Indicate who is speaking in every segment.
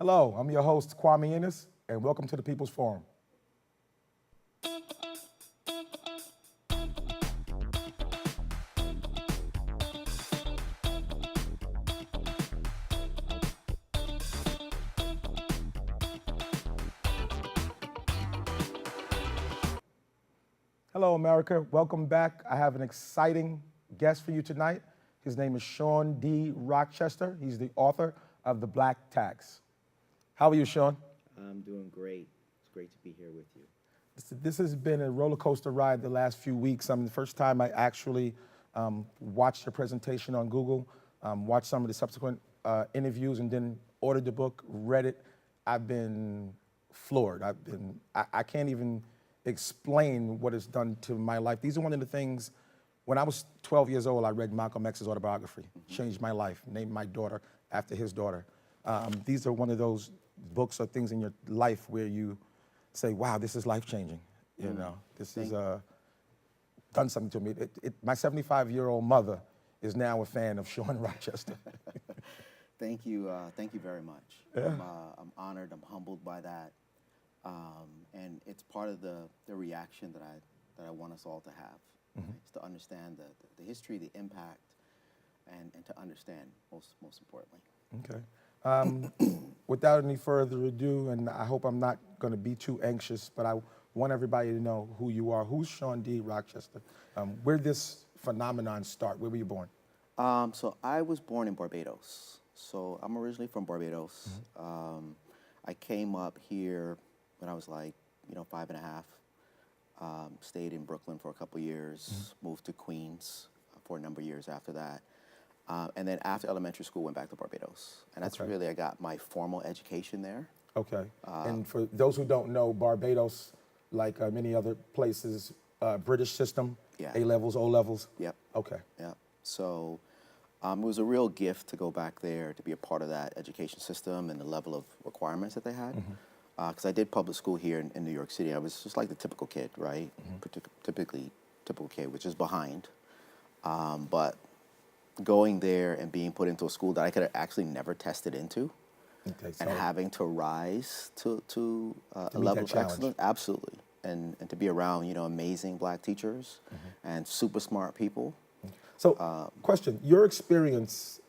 Speaker 1: Hello, I'm your host, Kwame Ennis, and welcome to the People's Forum. Hello, America. Welcome back. I have an exciting guest for you tonight. His name is Shawn D. Rochester. He's the author of The Black Tax. How are you, Shawn?
Speaker 2: I'm doing great. It's great to be here with you.
Speaker 1: This has been a roller coaster ride the last few weeks. The first time I actually watched your presentation on Google, watched some of the subsequent interviews, and then ordered the book, read it. I've been floored. I can't even explain what it's done to my life. These are one of the things, when I was 12 years old, I read Malcolm X's autobiography, changed my life, named my daughter after his daughter. These are one of those books or things in your life where you say, wow, this is life-changing. You know, this has done something to me. My 75-year-old mother is now a fan of Shawn Rochester.
Speaker 2: Thank you very much.
Speaker 1: Yeah.
Speaker 2: I'm honored, I'm humbled by that. And it's part of the reaction that I want us all to have. Right? It's to understand the history, the impact, and to understand, most importantly.
Speaker 1: Okay. Without any further ado, and I hope I'm not going to be too anxious, but I want everybody to know who you are. Who's Shawn D. Rochester? Where did this phenomenon start? Where were you born?
Speaker 2: So I was born in Barbados. So I'm originally from Barbados. I came up here when I was like, 5.5. Stayed in Brooklyn for a couple years, moved to Queens for a number of years after that. And then after elementary school, went back to Barbados. And that's really, I got my formal education there.
Speaker 1: Okay. And for those who don't know, Barbados, like many other places, British system,
Speaker 2: Yeah.
Speaker 1: A-levels, O-levels?
Speaker 2: Yep.
Speaker 1: Okay.
Speaker 2: Yep. So it was a real gift to go back there, to be a part of that education system and the level of requirements that they had. Because I did public school here in New York City. I was just like the typical kid, right? Typical kid, which is behind. But going there and being put into a school that I could have actually never tested into, and having to rise to a level of excellence, absolutely. And to be around, amazing black teachers and super smart people.
Speaker 1: So, question, your experience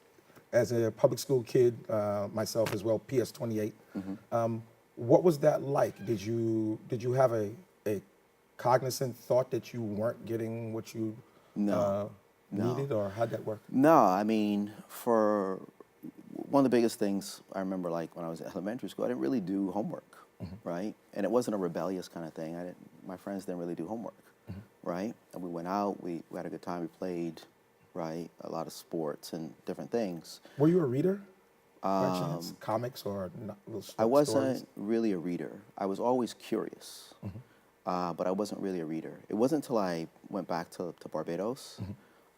Speaker 1: as a public school kid, myself as well, PS 28, what was that like? Did you have a cognizant thought that you weren't getting what you needed, or how'd that work?
Speaker 2: No, I mean, for one of the biggest things I remember, like when I was at elementary school, I didn't really do homework, right? And it wasn't a rebellious kind of thing. My friends didn't really do homework, right? And we went out, we had a good time, we played, right? A lot of sports and different things.
Speaker 1: Were you a reader? By chance? Comics or
Speaker 2: I wasn't really a reader. I was always curious, but I wasn't really a reader. It wasn't until I went back to Barbados,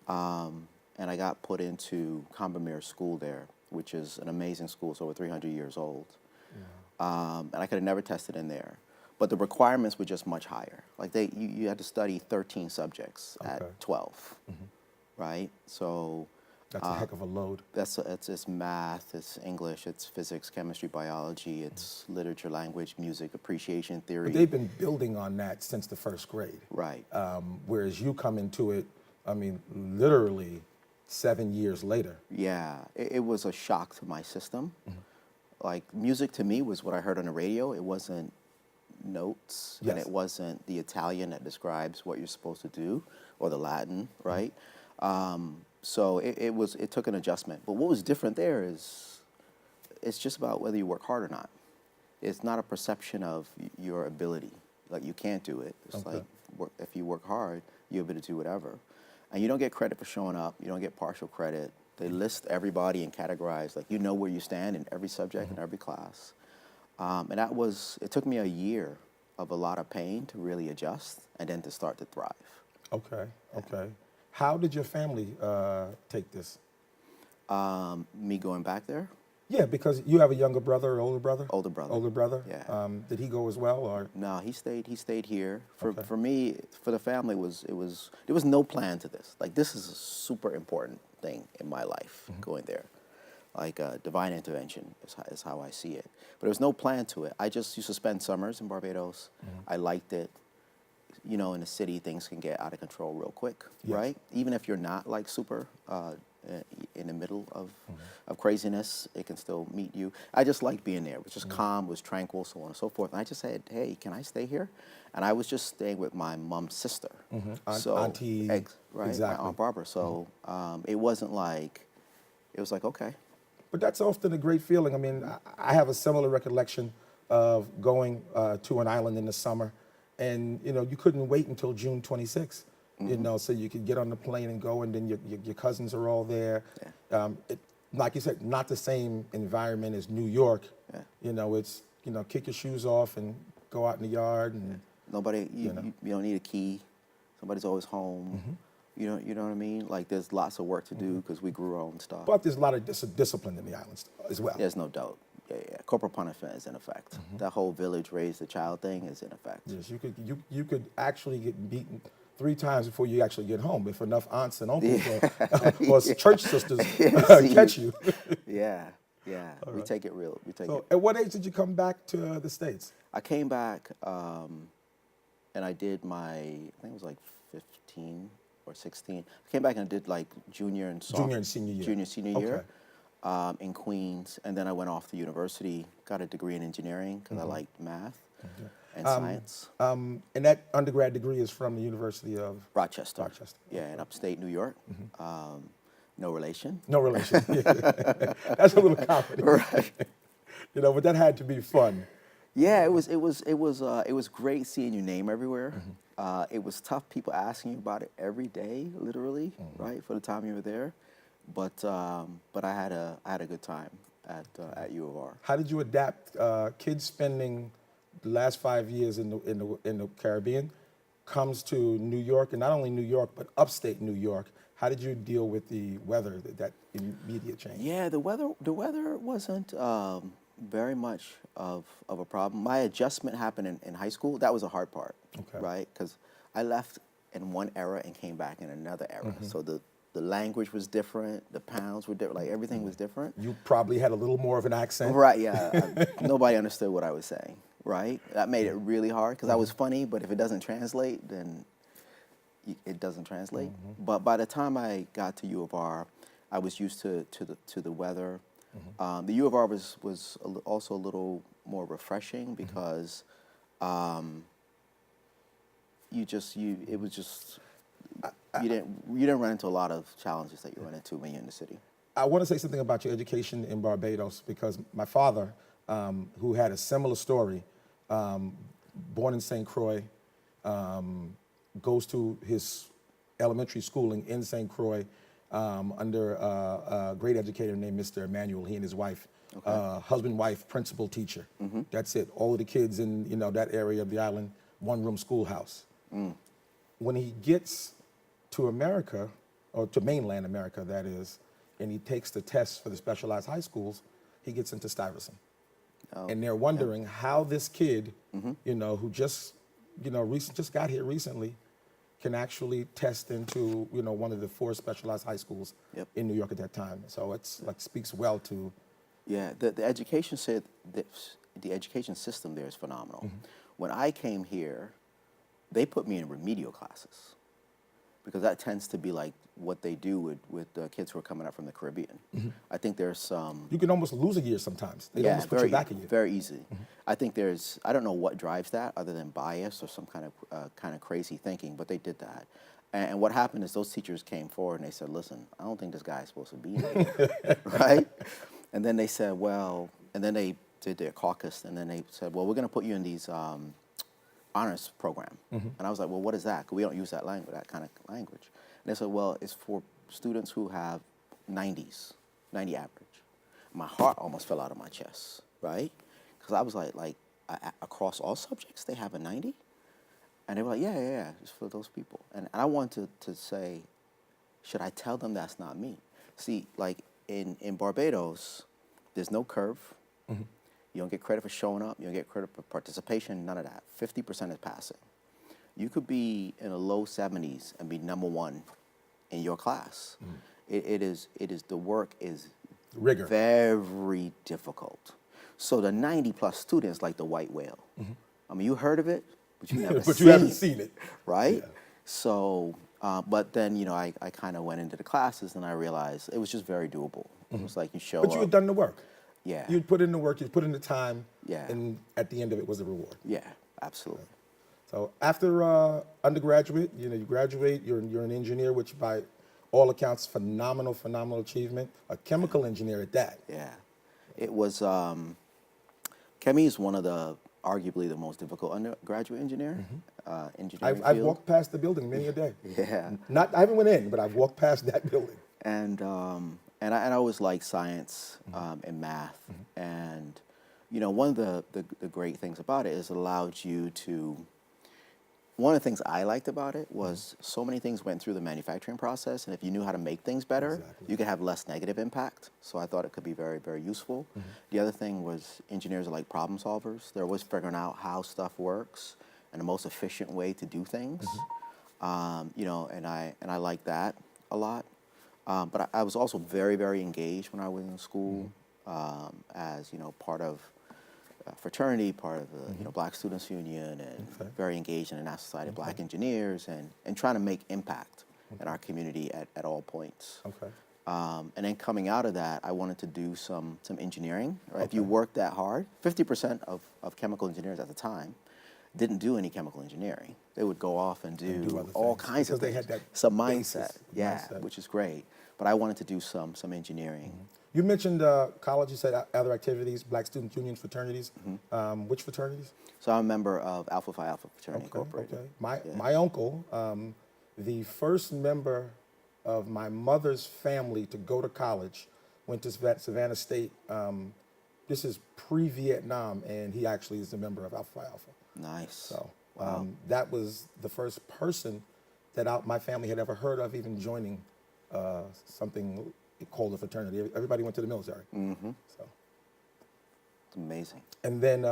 Speaker 2: and I got put into Combermere School there, which is an amazing school. It's over 300 years old. And I could have never tested in there. But the requirements were just much higher. Like you had to study 13 subjects at 12, right? So
Speaker 1: that's a heck of a load.
Speaker 2: It's math, it's English, it's physics, chemistry, biology, it's literature, language, music, appreciation theory.
Speaker 1: But they've been building on that since the first grade.
Speaker 2: Right.
Speaker 1: Whereas you come into it, literally 7 years later.
Speaker 2: Yeah, it was a shock to my system. Like, music to me was what I heard on the radio. It wasn't notes, and it wasn't the Italian that describes what you're supposed to do, or the Latin, right? So it took an adjustment. But what was different there is it's just about whether you work hard or not. It's not a perception of your ability. Like, you can't do it. It's like, if you work hard, you're able to do whatever. And you don't get credit for showing up. You don't get partial credit. They list everybody and categorize, like, you know where you stand in every subject in every class. And it took me a year of a lot of pain to really adjust and then to start to thrive.
Speaker 1: Okay, okay. How did your family take this?
Speaker 2: Me going back there?
Speaker 1: Yeah, because you have a younger brother or older brother?
Speaker 2: Older brother.
Speaker 1: Older brother?
Speaker 2: Yeah.
Speaker 1: Did he go as well, or?
Speaker 2: No, he stayed here. For me, for the family, there was no plan to this. Like, this is a super important thing in my life, going there. like divine intervention is how I see it. But there was no plan to it. I just used to spend summers in Barbados. I liked it. You know, in the city, things can get out of control real quick, right? Even if you're not like super in the middle of craziness, it can still meet you. I just liked being there. It was just calm, it was tranquil, so on and so forth. And I just said, hey, can I stay here? And I was just staying with my mom's sister.
Speaker 1: Auntie,
Speaker 2: right?
Speaker 1: exactly.
Speaker 2: My Aunt Barbara. So it wasn't like, it was like, okay.
Speaker 1: But that's often a great feeling. I mean, I have a similar recollection of going to an island in the summer, and you know, you couldn't wait until June 26th, you know, so you could get on the plane and go, and then your cousins are all there. Like you said, not the same environment as New York. You know, it's, you know, kick your shoes off and go out in the yard, and
Speaker 2: nobody, you don't need a key. Somebody's always home. You know what I mean? Like, there's lots of work to do because we grew our own stuff.
Speaker 1: But there's a lot of discipline in the islands as well.
Speaker 2: There's no doubt. Yeah. Corporal punishment is in effect. That whole village raise the child thing is in effect.
Speaker 1: Yes, you could actually get beaten 3 times before you actually get home if enough aunts and uncles or church sisters catch you.
Speaker 2: Yeah. We take it real.
Speaker 1: So, at what age did you come back to the States?
Speaker 2: I came back and I did my, I think it was like 15 or 16. I came back and I did like junior and senior year in Queens, and then I went off to university, got a degree in engineering because I liked math and science.
Speaker 1: And that undergrad degree is from the University of
Speaker 2: Rochester. Yeah, in upstate New York. No relation.
Speaker 1: No relation. That's a little comedy,
Speaker 2: right?
Speaker 1: You know, but that had to be fun.
Speaker 2: Yeah, it was great seeing your name everywhere. It was tough, people asking you about it every day, literally, right, for the time you were there. But I had a good time at U of R.
Speaker 1: How did you adapt? Kids spending the last 5 years in the Caribbean comes to New York, and not only New York but upstate New York. How did you deal with the weather, that immediate change? Yeah,
Speaker 2: the weather wasn't very much of a problem. My adjustment happened in high school. That was the hard part, right? Because I left in one era and came back in another era. So the language was different, the pounds were different, like everything was different.
Speaker 1: You probably had a little more of an accent.
Speaker 2: Right, yeah. Nobody understood what I was saying, right? That made it really hard because I was funny, but if it doesn't translate, then it doesn't translate. But by the time I got to U of R, I was used to the weather. The U of R was also a little more refreshing because you didn't run into a lot of challenges that you run into when you're in the city.
Speaker 1: I want to say something about your education in Barbados because my father, who had a similar story, born in St. Croix, goes to his elementary schooling in St. Croix under a great educator named Mr. Emmanuel. He and his wife, husband, wife, principal, teacher. That's it. All of the kids in that area of the island, one-room schoolhouse. When he gets to America, or to mainland America, that is, and he takes the tests for the specialized high schools, he gets into Stuyvesant. And they're wondering how this kid, who just got here recently, can actually test into one of the 4 specialized high schools in New York at that time. So it's like speaks well to.
Speaker 2: Yeah, the education the education system there is phenomenal. When I came here, they put me in remedial classes because that tends to be like what they do with kids who are coming up from the Caribbean. I think there's some.
Speaker 1: You can almost lose a year sometimes. They almost put you back a year.
Speaker 2: Very easy. I think I don't know what drives that other than bias or some kind of crazy thinking, but they did that. And what happened is those teachers came forward and they said, listen, I don't think this guy is supposed to be here, right? And then they said, well, and then they did their caucus, and then they said, well, we're going to put you in these honors program. And I was like, well, what is that? 'Cause we don't use that kind of language. And they said, well, it's for students who have 90 average. My heart almost fell out of my chest, right? Because I was like across all subjects, they have a 90? And they were like, yeah, it's for those people. And I wanted to say, should I tell them that's not me? See, like in Barbados, there's no curve. You don't get credit for showing up. You don't get credit for participation, none of that. 50% is passing. You could be in the low 70s and be #1 in your class. The work is
Speaker 1: Rigor.
Speaker 2: Very difficult. So the 90-plus students like the white whale. I mean, you heard of it, but you never
Speaker 1: But you haven't seen it.
Speaker 2: right?
Speaker 1: Yeah.
Speaker 2: So, but then, I kind of went into the classes and I realized it was just very doable. It was like you show up.
Speaker 1: But you had done the work.
Speaker 2: Yeah.
Speaker 1: You'd put in the work, you'd put in the time,
Speaker 2: Yeah.
Speaker 1: and at the end of it was a reward.
Speaker 2: Yeah, absolutely.
Speaker 1: So after undergraduate, you graduate, you're an engineer, which by all accounts, phenomenal achievement. A chemical engineer at that.
Speaker 2: Yeah. It was, Chemie is one of arguably the most difficult undergraduate engineering
Speaker 1: I've
Speaker 2: field.
Speaker 1: walked past the building many a day.
Speaker 2: Yeah.
Speaker 1: I haven't went in, but I've walked past that building.
Speaker 2: And I always liked science and math. And, one of the great things about it is it allowed you to, one of the things I liked about it was so many things went through the manufacturing process, and if you knew how to make things better, you could have less negative impact. So I thought it could be very, very useful. The other thing was engineers are like problem solvers. They're always figuring out how stuff works and the most efficient way to do things. And I like that a lot. But I was also very, very engaged when I was in school as, part of fraternity, part of the Black Students Union, and very engaged in the National Society of Black Engineers, and trying to make impact in our community at all points.
Speaker 1: Okay.
Speaker 2: And then coming out of that, I wanted to do some engineering. Right? If you work that hard, 50% of chemical engineers at the time didn't do any chemical engineering. They would go off and do all kinds of things.
Speaker 1: They had that
Speaker 2: some
Speaker 1: basis,
Speaker 2: mindset, which is great. But I wanted to do some engineering.
Speaker 1: You mentioned college, you said other activities, Black Student Union fraternities. Which fraternities?
Speaker 2: So I'm a member of Alpha Phi Alpha Fraternity Incorporated.
Speaker 1: Okay. My uncle, the first member of my mother's family to go to college, went to Savannah State. This is pre-Vietnam, and he actually is a member of Alpha Phi Alpha.
Speaker 2: Nice.
Speaker 1: So that was the first person that my family had ever heard of even joining something called a fraternity. Everybody went to the military. So
Speaker 2: it's amazing.
Speaker 1: And then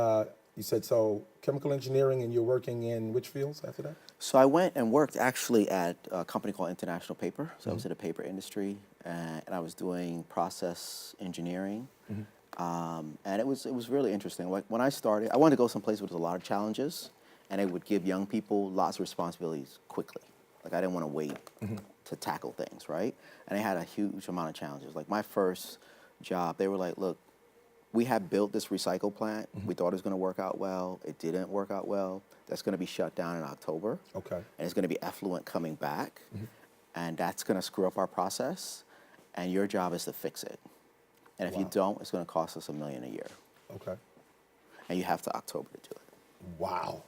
Speaker 1: you said, so chemical engineering, and you're working in which fields after that?
Speaker 2: So I went and worked actually at a company called International Paper. So I was in the paper industry, and I was doing process engineering. And it was really interesting. Like when I started, I wanted to go someplace where there was a lot of challenges, and it would give young people lots of responsibilities quickly. Like I didn't want to wait to tackle things, right? And they had a huge amount of challenges. Like my first job, they were like, look, we have built this recycle plant. We thought it was going to work out well. It didn't work out well. That's going to be shut down in October. Okay. And it's going to be effluent coming back. And that's going to screw up our process. And your job is to fix it. And if you don't, it's going to cost us $1 million a year. Okay. And you have to October to do it.
Speaker 1: Wow.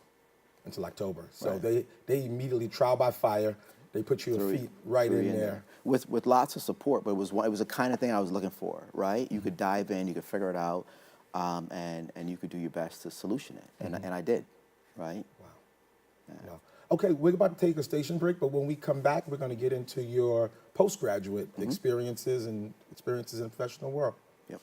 Speaker 1: Until October. So they immediately trial by fire. They put your feet right in there.
Speaker 2: With lots of support, but it was the kind of thing I was looking for, right? You could dive in, you could figure it out, and you could do your best to solution it. And I did, right?
Speaker 1: Wow. Yeah. Wow. Okay, we're about to take a station break, but when we come back, we're going to get into your postgraduate experiences in the professional world.
Speaker 2: Yep.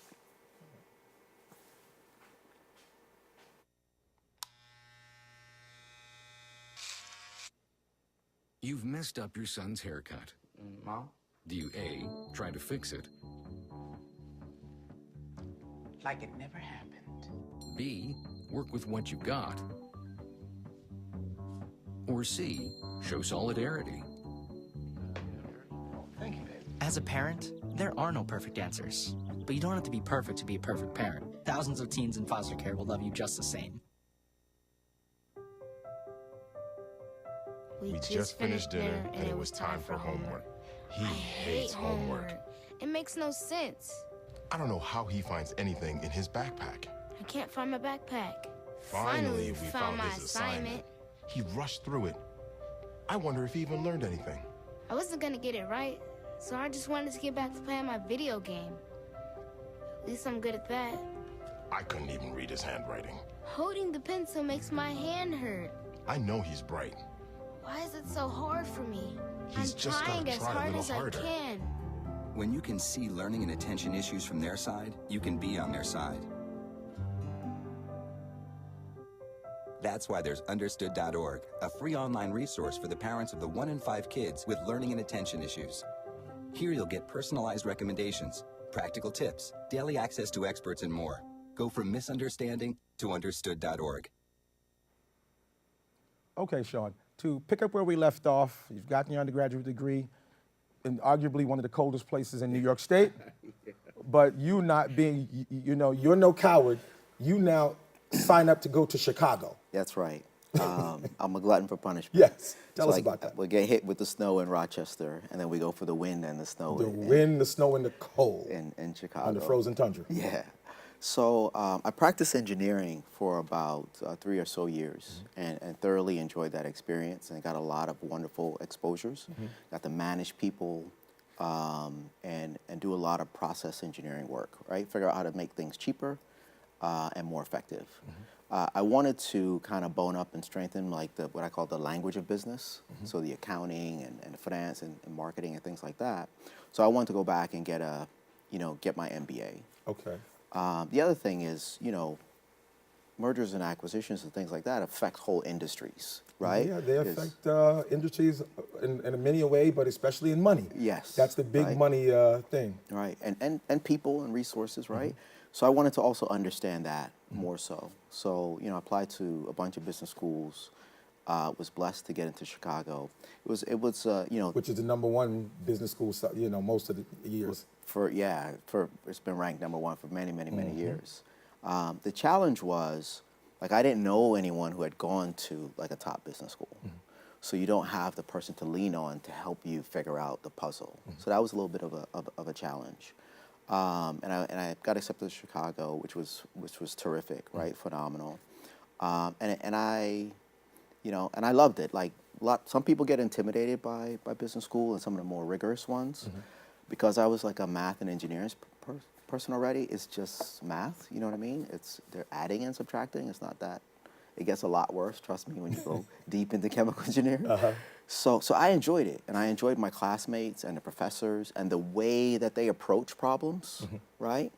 Speaker 3: You've messed up your son's haircut.
Speaker 4: Mom?
Speaker 3: Do you A, try to fix it?
Speaker 4: Like it never happened.
Speaker 3: B, work with what you got? Or C, show solidarity?
Speaker 4: Thank you, babe.
Speaker 5: As a parent, there are no perfect answers. But you don't have to be perfect to be a perfect parent. Thousands of teens in foster care will love you just the same.
Speaker 6: We just finished dinner and it was time for homework. He hates homework.
Speaker 7: It makes no sense.
Speaker 6: I don't know how he finds anything in his backpack.
Speaker 7: I can't find my backpack.
Speaker 6: Finally, we found his assignment. He rushed through it. I wonder if he even learned anything.
Speaker 7: I wasn't gonna get it right, so I just wanted to get back to playing my video game. At least I'm good at that.
Speaker 6: I couldn't even read his handwriting.
Speaker 7: Holding the pencil makes my hand hurt.
Speaker 6: I know he's bright.
Speaker 7: Why is it so hard for me?
Speaker 6: He's
Speaker 7: I'm
Speaker 6: just
Speaker 7: trying
Speaker 6: gotta
Speaker 7: as
Speaker 6: try a
Speaker 7: hard
Speaker 6: little
Speaker 7: as
Speaker 6: harder.
Speaker 7: I can.
Speaker 8: When you can see learning and attention issues from their side, you can be on their side. That's why there's Understood.org, a free online resource for the parents of the 1 in 5 kids with learning and attention issues. Here you'll get personalized recommendations, practical tips, daily access to experts, and more. Go from misunderstanding to understood.org.
Speaker 1: Okay, Shawn, to pick up where we left off, you've gotten your undergraduate degree in arguably one of the coldest places in New York State, but you not being, you're no coward, you now sign up to go to Chicago.
Speaker 2: That's right. I'm a glutton for punishment.
Speaker 1: Yes, tell us about that.
Speaker 2: We get hit with the snow in Rochester, and then we go for the wind and the snow.
Speaker 1: The wind, the snow, and the cold.
Speaker 2: In Chicago.
Speaker 1: On the frozen tundra.
Speaker 2: Yeah. So I practiced engineering for about 3 or so years, and thoroughly enjoyed that experience, and got a lot of wonderful exposures. Got to manage people and do a lot of process engineering work, right? Figure out how to make things cheaper and more effective. I wanted to kind of bone up and strengthen like what I call the language of business, so the accounting and finance and marketing and things like that. So I wanted to go back and get my MBA.
Speaker 1: Okay.
Speaker 2: The other thing is, mergers and acquisitions and things like that affect whole industries, right?
Speaker 1: Yeah, they affect industries in many a way, but especially in money.
Speaker 2: Yes.
Speaker 1: That's the big money thing.
Speaker 2: Right, and people and resources, right? So I wanted to also understand that more so. So, I applied to a bunch of business schools, was blessed to get into Chicago. It was
Speaker 1: Which is the #1 business school, most of the years.
Speaker 2: It's been ranked #1 for many, many, many years. The challenge was, I didn't know anyone who had gone to a top business school. So you don't have the person to lean on to help you figure out the puzzle. So that was a little bit of a challenge. And I got accepted to Chicago, which was terrific, right? Phenomenal. And I loved it. Some people get intimidated by business school and some of the more rigorous ones. Because I was a math and engineering person already. It's just math, you know what I mean? They're adding and subtracting. It's not that. It gets a lot worse, trust me, when you go deep into chemical engineering. So I enjoyed it, and I enjoyed my classmates and the professors and the way that they approach problems, right?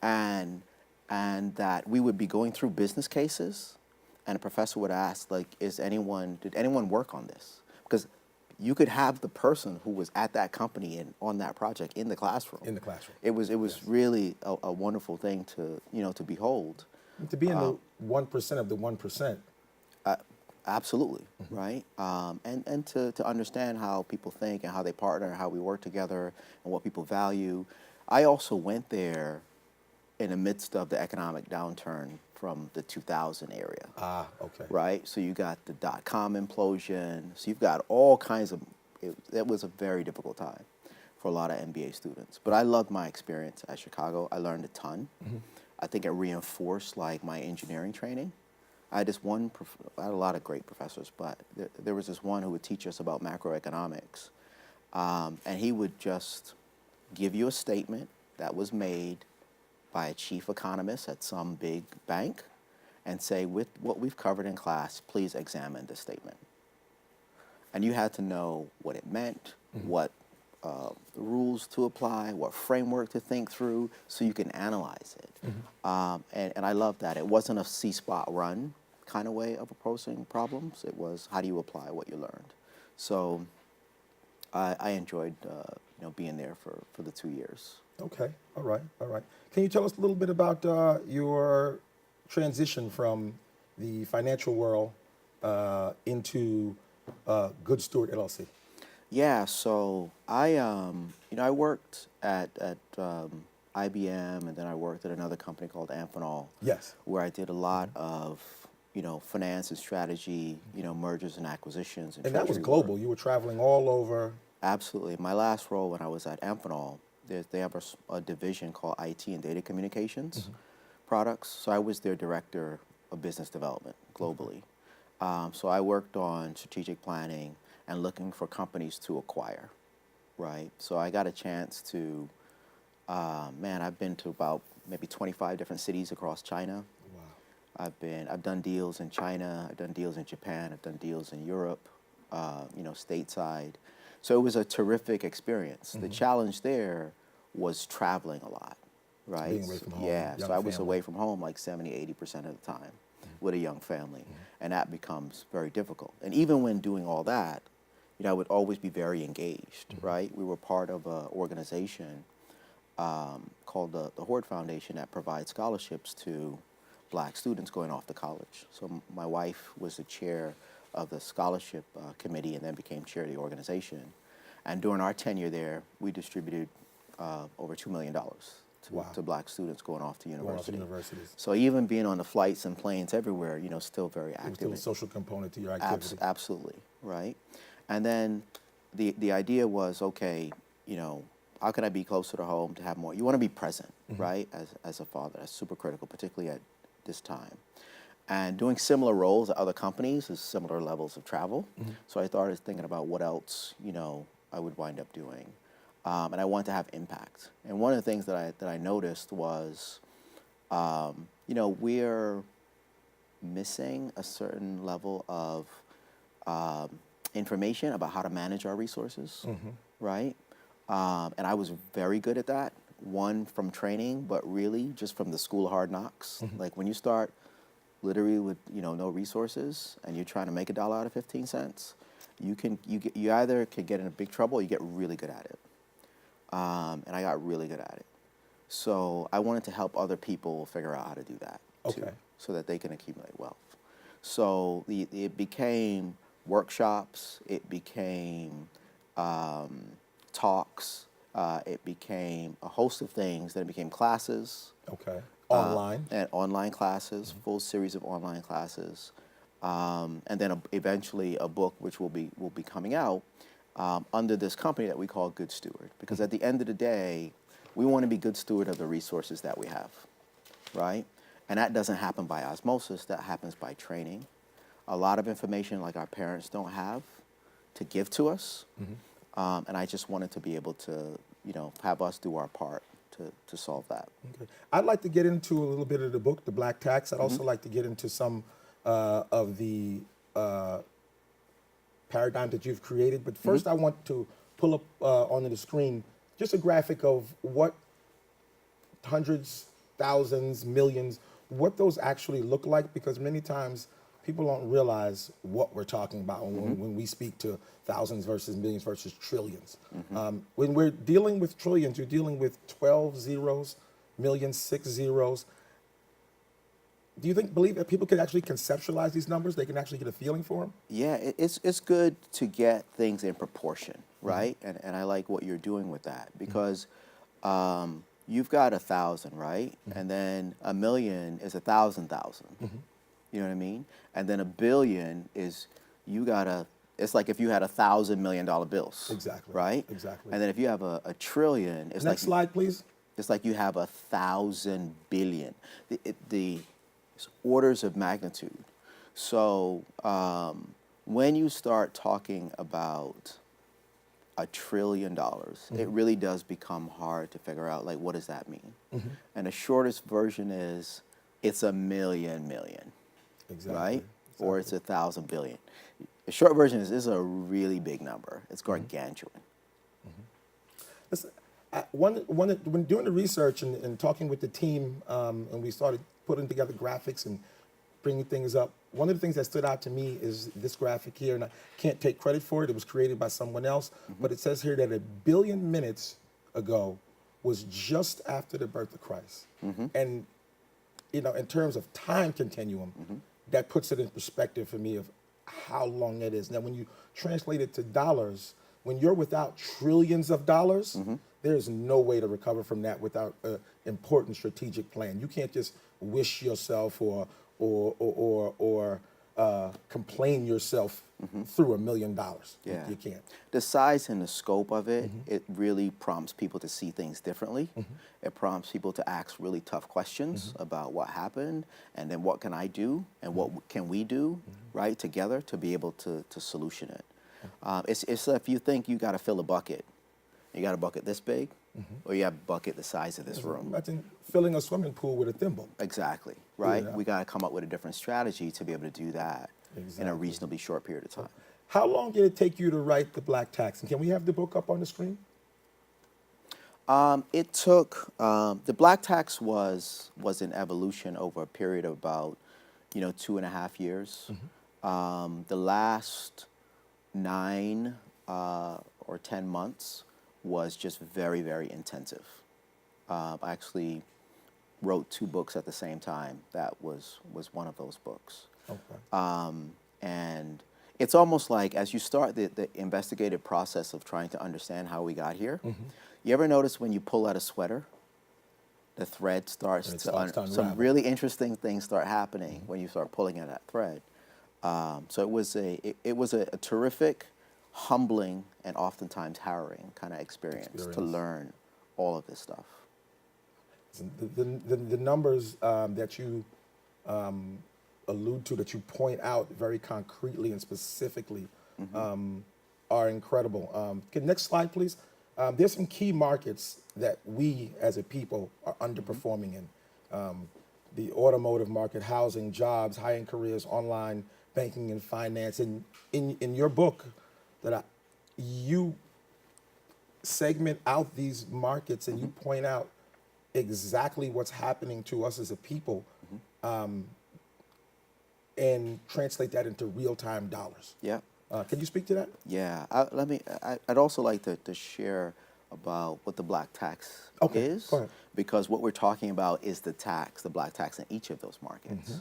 Speaker 2: And that we would be going through business cases, and a professor would ask, did anyone work on this? Because you could have the person who was at that company and on that project in the classroom.
Speaker 1: In the classroom.
Speaker 2: It was really a wonderful thing to behold.
Speaker 1: To be in the 1% of the 1%.
Speaker 2: Absolutely, right? And to understand how people think and how they partner, how we work together, and what people value. I also went there in the midst of the economic downturn from the 2000 area.
Speaker 1: Okay.
Speaker 2: Right? So you got the dot-com implosion. So you've got all kinds of, it was a very difficult time for a lot of MBA students. But I loved my experience at Chicago. I learned a ton. I think it reinforced my engineering training. I had I had a lot of great professors, but there was this one who would teach us about macroeconomics. And he would just give you a statement that was made by a chief economist at some big bank and say, with what we've covered in class, please examine this statement. And you had to know what it meant, what rules to apply, what framework to think through, so you can analyze it. And I love that. It wasn't a C-spot run kind of way of approaching problems. It was, how do you apply what you learned? So I enjoyed being there for the 2 years.
Speaker 1: Okay, all right. Can you tell us a little bit about your transition from the financial world into Good Steward LLC?
Speaker 2: Yeah, so I worked at IBM, and then I worked at another company called Amphenol.
Speaker 1: Yes.
Speaker 2: Where I did a lot of finance and strategy, mergers and acquisitions. And
Speaker 1: that was global. You were traveling all over.
Speaker 2: Absolutely. My last role when I was at Amphenol, they have a division called IT and Data Communications products. So I was their director of business development globally. So I worked on strategic planning and looking for companies to acquire, right? So I got a chance to, I've been to about maybe 25 different cities across China. Wow. I've done deals in China, I've done deals in Japan, I've done deals in Europe, stateside. So it was a terrific experience. The challenge there was traveling a lot, right?
Speaker 1: Being away from home.
Speaker 2: Yeah, so I was away from home 70–80% of the time with a young family, and that becomes very difficult. And even when doing all that, I would always be very engaged, right? We were part of an organization called the Horde Foundation that provides scholarships to black students going off to college. So my wife was the chair of the scholarship committee and then became chair of the organization. And during our tenure there, we distributed over $2 million to black students going off to university.
Speaker 1: Universities.
Speaker 2: So even being on the flights and planes everywhere, still very active.
Speaker 1: Still a social component to your activity.
Speaker 2: Absolutely, right? And then the idea was, okay, how can I be closer to home to have more? You want to be present, right, as a father. That's super critical, particularly at this time. And doing similar roles at other companies is similar levels of travel. So I started thinking about what else, I would wind up doing. And I wanted to have impact. And one of the things that I noticed was, we're missing a certain level of information about how to manage our resources, right? And I was very good at that. One, from training, but really just from the school of hard knocks. Like when you start literally with no resources and you're trying to make $1 out of 15 cents, you either can get in big trouble or you get really good at it. And I got really good at it. So I wanted to help other people figure out how to do that too, so that they can accumulate wealth. So it became workshops, it became talks, it became a host of things, then it became classes.
Speaker 1: Okay. Online?
Speaker 2: And online classes, full series of online classes. And then eventually a book which will be coming out under this company that we call Good Steward. Because at the end of the day, we want to be good steward of the resources that we have, right? And that doesn't happen by osmosis, that happens by training. A lot of information like our parents don't have to give to us. And I just wanted to be able to, have us do our part to solve that.
Speaker 1: Okay. I'd like to get into a little bit of the book, The Black Tax. I'd also like to get into some of the paradigm that you've created. But first I want to pull up onto the screen just a graphic of what hundreds, thousands, millions, what those actually look like, because many times people don't realize what we're talking about when we speak to thousands versus millions versus trillions. When we're dealing with trillions, you're dealing with 12 zeros, millions, 6 zeros. Do you believe that people can actually conceptualize these numbers? They can actually get a feeling for them?
Speaker 2: Yeah, it's good to get things in proportion, right? And I like what you're doing with that, because you've got 1,000, right? And then a million is 1,000,000. You know what I mean? And then a billion is it's like if you had $1,000 million bills.
Speaker 1: Exactly.
Speaker 2: Right?
Speaker 1: Exactly.
Speaker 2: And then if you have a trillion, it's
Speaker 1: Next slide, please.
Speaker 2: It's like you have 1,000 billion. The orders of magnitude. So when you start talking about $1 trillion, it really does become hard to figure out, like, what does that mean? And the shortest version is it's a million.
Speaker 1: Exactly.
Speaker 2: Right? Or it's 1,000 billion. The short version is this is a really big number. It's gargantuan.
Speaker 1: Listen, when doing the research and talking with the team, and we started putting together graphics and bringing things up, one of the things that stood out to me is this graphic here, and I can't take credit for it. It was created by someone else, but it says here that 1 billion minutes ago was just after the birth of Christ. And in terms of time continuum, that puts it in perspective for me of how long that is. Now, when you translate it to dollars, when you're without trillions of dollars, there's no way to recover from that without an important strategic plan. You can't just wish yourself or complain yourself through $1 million.
Speaker 2: Yeah.
Speaker 1: You can't.
Speaker 2: The size and the scope of it, it really prompts people to see things differently. It prompts people to ask really tough questions about what happened, and then what can I do, and what can we do, right, together to be able to solution it. It's if you think you got to fill a bucket, you got a bucket this big, or you have a bucket the size of this room.
Speaker 1: Imagine filling a swimming pool with a thimble.
Speaker 2: Exactly, right?
Speaker 1: Yeah.
Speaker 2: We got to come up with a different strategy to be able to do that in a
Speaker 1: Exactly.
Speaker 2: reasonably short period of time.
Speaker 1: How long did it take you to write The Black Tax? And can we have the book up on the screen?
Speaker 2: It took, the Black Tax was an evolution over a period of about, 2.5 years. The last 9 or 10 months was just very, very intensive, I actually wrote 2 books at the same time. That was one of those books.
Speaker 1: Okay.
Speaker 2: And it's almost like as you start the investigative process of trying to understand how we got here, you ever notice when you pull out a sweater, the thread starts to
Speaker 1: unravel.
Speaker 2: some really interesting things start happening when you start pulling at that thread. So it was a terrific, humbling, and oftentimes harrowing kind of experience to learn all of this stuff.
Speaker 1: The numbers that you allude to, that you point out very concretely and specifically, are incredible. Next slide, please. There's some key markets that we as a people are underperforming in. The automotive market, housing, jobs, high-end careers, online banking and finance. And in your book, you segment out these markets and you point out exactly what's happening to us as a people, and translate that into real-time dollars.
Speaker 2: Yeah.
Speaker 1: Can you speak to that?
Speaker 2: Yeah. I'd also like to share about what the black tax is,
Speaker 1: go ahead.
Speaker 2: because what we're talking about is the black tax in each of those markets.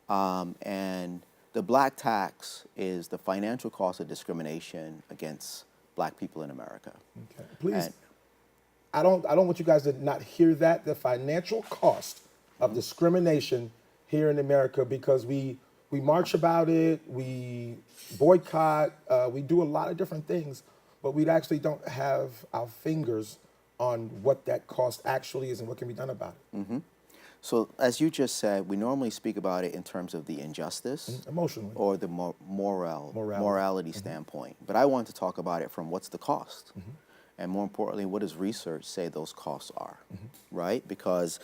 Speaker 2: And the black tax is the financial cost of discrimination against black people in America.
Speaker 1: Okay. Please, I don't want you guys to not hear that, the financial cost of discrimination here in America, because we march about it, we boycott, we do a lot of different things, but we actually don't have our fingers on what that cost actually is and what can be done about it.
Speaker 2: So as you just said, we normally speak about it in terms of the injustice,
Speaker 1: emotionally,
Speaker 2: or the morality standpoint. But I want to talk about it from what's the cost, and more importantly, what does research say those costs are, right? Because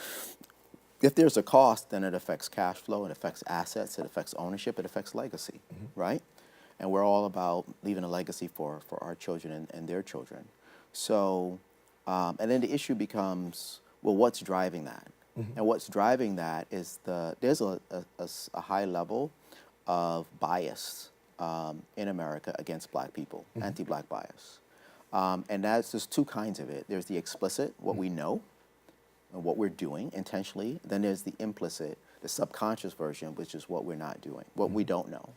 Speaker 2: if there's a cost, then it affects cash flow, it affects assets, it affects ownership, it affects legacy, right? And we're all about leaving a legacy for our children and their children. So, and then the issue becomes, well, what's driving that? And what's driving that is there's a high level of bias in America against black people, anti-black bias. And there's 2 kinds of it. There's the explicit, what we know, and what we're doing intentionally. Then there's the implicit, the subconscious version, which is what we're not doing, what we don't know.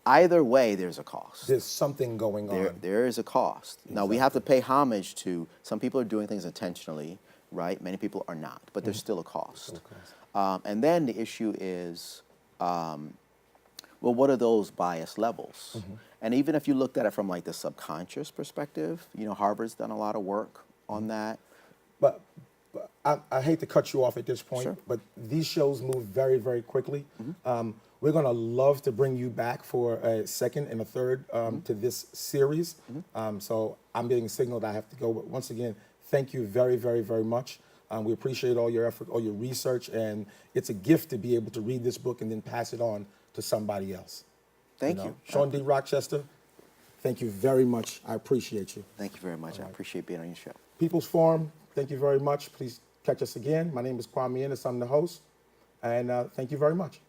Speaker 2: Either way, there's a cost.
Speaker 1: There's something going on.
Speaker 2: There is a cost. Now, we have to pay homage to, some people are doing things intentionally, right? Many people are not, but there's still a cost. And then the issue is, well, what are those bias levels? And even if you looked at it from like the subconscious perspective, Harvard's done a lot of work on that.
Speaker 1: But I hate to cut you off at this point,
Speaker 2: Sure.
Speaker 1: but these shows move very, very quickly. We're going to love to bring you back for a second and a third to this series. So I'm getting signaled I have to go. But once again, thank you very, very, very much. We appreciate all your effort, all your research, and it's a gift to be able to read this book and then pass it on to somebody else.
Speaker 2: Thank you.
Speaker 1: Shawn D. Rochester, thank you very much. I appreciate you.
Speaker 2: Thank you very much. I appreciate being on your show.
Speaker 1: People's Forum, thank you very much. Please catch us again. My name is Kwame Ennis. I'm the host. And thank you very much.